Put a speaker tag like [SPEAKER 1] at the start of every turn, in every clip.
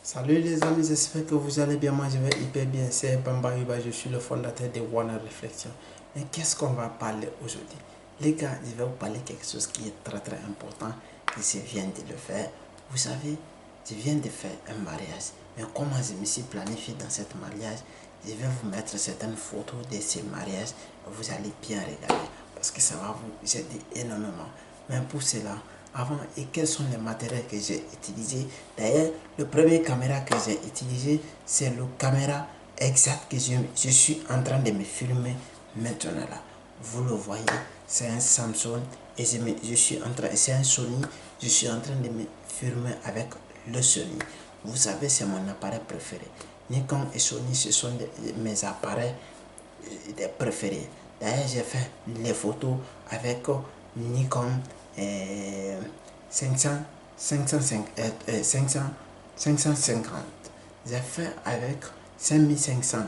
[SPEAKER 1] Salut les amis, j'espère que vous allez bien. Moi je vais hyper bien. C'est Bamba Yuba, je suis le fondateur de Warner Reflection. Mais qu'est-ce qu'on va parler aujourd'hui? Les gars, je vais vous parler de quelque chose qui est très important, que je viens de le faire. Vous savez, je viens de faire un mariage. Mais comment je me suis planifié dans ce mariage? Je vais vous mettre certaines photos de ce mariage. Vous allez bien regarder parce que ça va vous aider énormément. Mais pour cela, avant, et quels sont les matériels que j'ai utilisés? D'ailleurs, le premier caméra que j'ai utilisé, c'est le caméra exact que je suis en train de me filmer maintenant là. Vous le voyez, c'est un Samsung et je suis en train, c'est un Sony, je suis en train de me filmer avec le Sony. Vous savez, c'est mon appareil préféré. Nikon et Sony, ce sont mes appareils préférés. D'ailleurs, j'ai fait les photos avec Nikon 500, 550. J'ai fait avec 5500,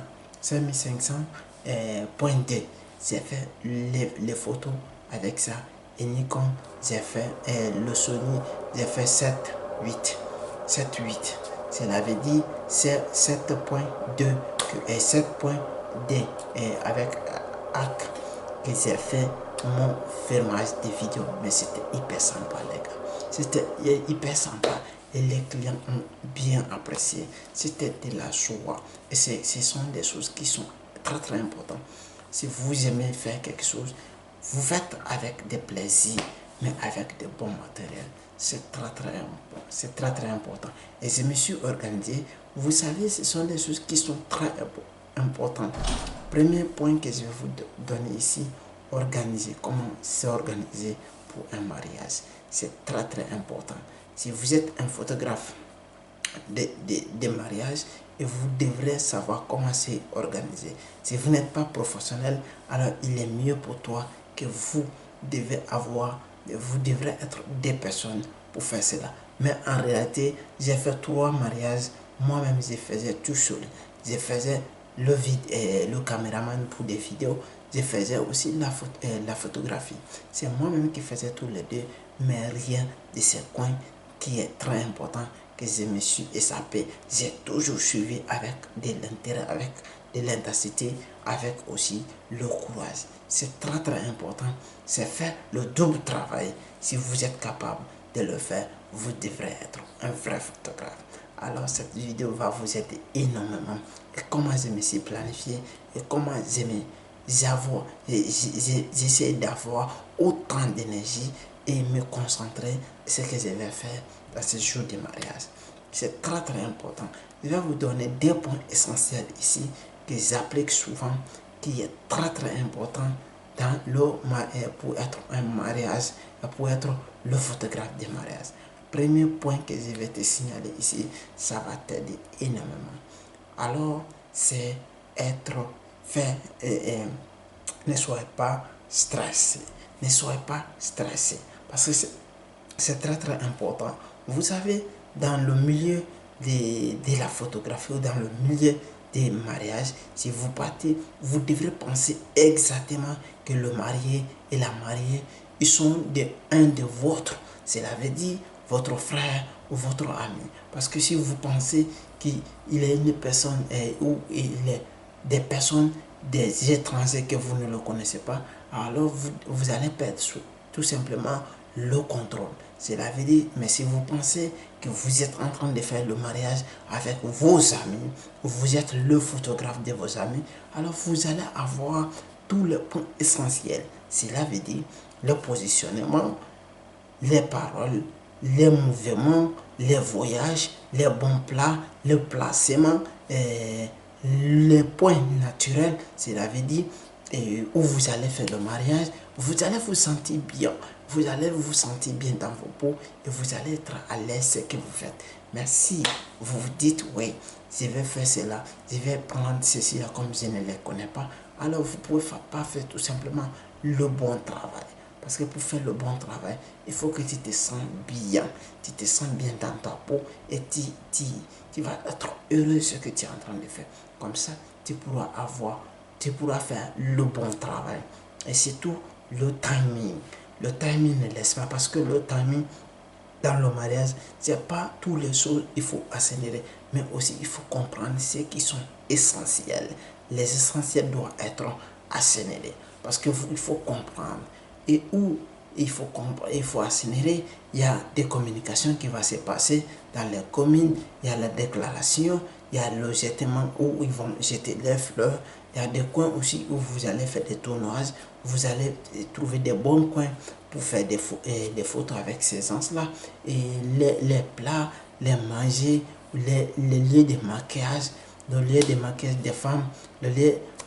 [SPEAKER 1] 5500.2. J'ai fait les photos avec ça. Et Nikon, j'ai fait le Sony, j'ai fait 7.8. 7.8. Cela veut dire c'est 7.2 et 7.2 avec hack que j'ai fait mon filmage de vidéo. Mais c'était hyper sympa les gars, c'était hyper sympa et les clients ont bien apprécié. C'était de la joie et ce sont des choses qui sont très importantes. Si vous aimez faire quelque chose, vous faites avec des plaisirs mais avec de bons matériels. C'est très important. Et je me suis organisé. Vous savez, ce sont des choses qui sont très importantes. Premier point que je vais vous donner ici, organiser. Comment s'organiser pour un mariage? C'est très important. Si vous êtes un photographe de mariage, et vous devrez savoir comment c'est organisé. Si vous n'êtes pas professionnel, alors il est mieux pour toi que vous devrez être des personnes pour faire cela. Mais en réalité, j'ai fait 3 mariages. Moi-même, je faisais tout seul. Je faisais le caméraman pour des vidéos. Je faisais aussi la photographie. C'est moi-même qui faisais tous les deux, mais rien de ces coins qui est très important que je me suis échappé. J'ai toujours suivi avec de l'intérêt, avec de l'intensité, avec aussi le courage. C'est très important. C'est faire le double travail. Si vous êtes capable de le faire, vous devrez être un vrai photographe. Alors cette vidéo va vous aider énormément. Et comment je me suis planifié et comment j'essaie d'avoir autant d'énergie et me concentrer sur ce que je vais faire dans ce jour de mariage. C'est très important. Je vais vous donner 2 points essentiels ici que j'applique souvent, qui est très important dans pour être un mariage, pour être le photographe de mariage. Premier point que je vais te signaler ici, ça va t'aider énormément. Alors, c'est être fait ne soyez pas stressé. Ne soyez pas stressé. Parce que c'est très important. Vous savez, dans le milieu de la photographie ou dans le milieu des mariages, si vous partez, vous devrez penser exactement que le marié et la mariée, ils sont un de vôtres. Cela veut dire votre frère ou votre ami. Parce que si vous pensez qu'il est une personne ou il est des personnes, des étrangers que vous ne le connaissez pas, alors vous allez perdre tout simplement le contrôle. Cela veut dire, mais si vous pensez que vous êtes en train de faire le mariage avec vos amis, vous êtes le photographe de vos amis, alors vous allez avoir tous les points essentiels. Cela veut dire le positionnement, les paroles, les mouvements, les voyages, les bons plats, le placement, les points naturels, cela veut dire où vous allez faire le mariage, vous allez vous sentir bien. Vous allez vous sentir bien dans vos peaux et vous allez être à l'aise ce que vous faites. Mais si vous vous dites, oui, je vais faire cela, je vais prendre ceci là comme je ne les connais pas, alors vous ne pouvez pas faire tout simplement le bon travail. Parce que pour faire le bon travail, il faut que tu te sens bien. Tu te sens bien dans ta peau et tu vas être heureux de ce que tu es en train de faire. Comme ça, tu pourras faire le bon travail. Et surtout, le timing. Le timing ne laisse pas parce que le timing, dans le mariage, c'est pas toutes les choses il faut accélérer, mais aussi il faut comprendre ce qui sont essentiels. Les essentiels doivent être accélérés parce qu'il faut comprendre et où il faut accélérer. Il y a des communications qui vont se passer dans les communes, il y a la déclaration, il y a le jetement où ils vont jeter les fleurs, il y a des coins aussi où vous allez faire des tournoirs, vous allez trouver des bons coins pour faire des photos avec ces gens-là, et les plats, les manger, les lieux de maquillage, le lieu de maquillage des femmes,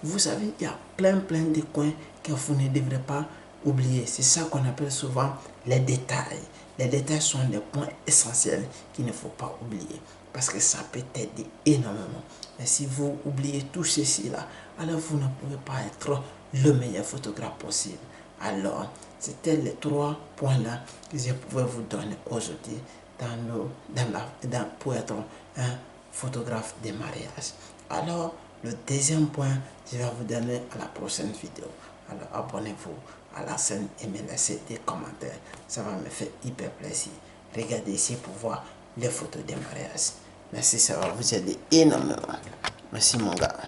[SPEAKER 1] vous savez, il y a plein de coins que vous ne devrez pas oublier. C'est ça qu'on appelle souvent les détails. Les détails sont des points essentiels qu'il ne faut pas oublier parce que ça peut t'aider énormément. Mais si vous oubliez tout ceci là, alors vous ne pouvez pas être le meilleur photographe possible. Alors, c'était les 3 points là que je pouvais vous donner aujourd'hui pour être un photographe de mariage. Alors, le deuxième point, je vais vous donner à la prochaine vidéo. Alors, abonnez-vous à la chaîne et me laissez des commentaires. Ça va me faire hyper plaisir. Regardez ici pour voir les photos de mariage. Merci, ça va vous aider énormément. Merci mon gars.